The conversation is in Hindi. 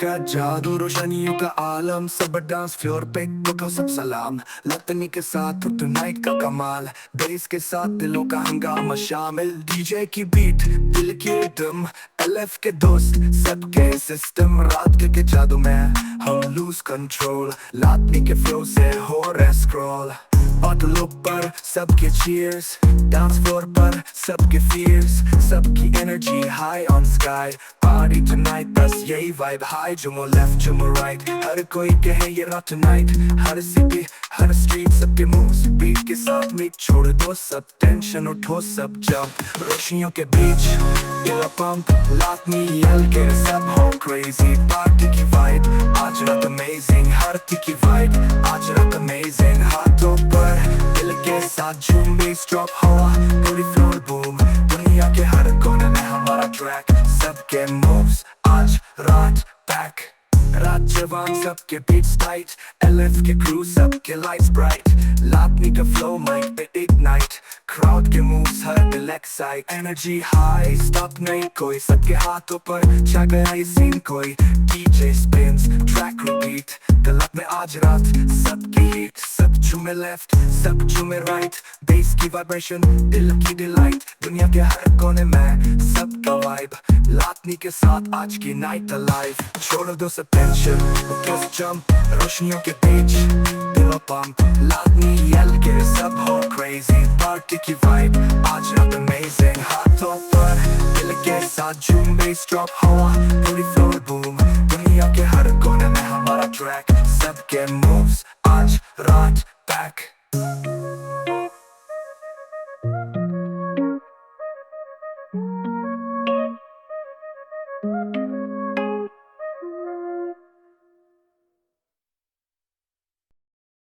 का जादू, रोशनियों का आलम, सब डांस फ्लोर पे तो सब सलाम। लतनी के साथ टुनाइट का कमाल, बेस के साथ दिलों का हंगामा शामिल। डीजे की बीट, दिल की रिदम, एलएफ के दोस्त सबके सिस्टम। रात के जादू में हम लूज कंट्रोल, लातनी के फ्लो से हो रहा स्क्रॉल। ऑटो पर सबके चीयर्स, डांस फ्लोर पर सबके फियर्स, सबकी energy high on sky. Party tonight बस यही वाइब हाई, जुमो लेफ्ट जुमो राइट, हर कोई कहे ये रात टुनाइट। हर सिटी हर स्ट्रीट सबके मूव्स बीट के साथ मीट, छोड़ दो सब टेंशन, उठो सब जंप। रोशनियों के बीच दिल पंप, लातनी यल के सब हो क्रेजी। पार्टी की वाइब आज रात अमेजिंग, हर की वाइब आज रात अमेजिंग। हाथों पर दिल के साथ झूम, बेस ड्रॉप हवा पूरी फ्लोर बूम। दुनिया के हर कोने में हमारा ट्रैक, सबके मूव्स आज रात पैक। रात जवान सबके बीट्स टाइट, एलएफ के क्रू सबके लाइट्स ब्राइट। लातनी का फ्लो माइक पे इग्नाइट, क्राउड के मूव्स हर दिल एक्साइट। एनर्जी हाई स्टॉप नहीं कोई, सबके हाथों पर छा गया ये सीन कोई। DJ spins track repeat, club में आज रात सबकी हीट। सब झूमे लेफ्ट सब झूमे राइट, बेस की वाइब्रेशन दिल की डिलाइट। दुनिया के हर कोने में सबका वाइब, लातनी के साथ आज की नाइट अलाइव। छोड़ दो सब टेंशन, जस्ट जंप, रोशनियों के बीच दिल पंप। लातनी यल के सब हो क्रेजी, पार्टी की वाइब आज रात अमेजिंग। हाथों पर दिल के साथ झूम, बेस ड्रॉप हवा पूरी फ्लोर बूम। दुनिया के हर कोने में हमारा ट्रैक, सबके मूव्स आज रात पैक।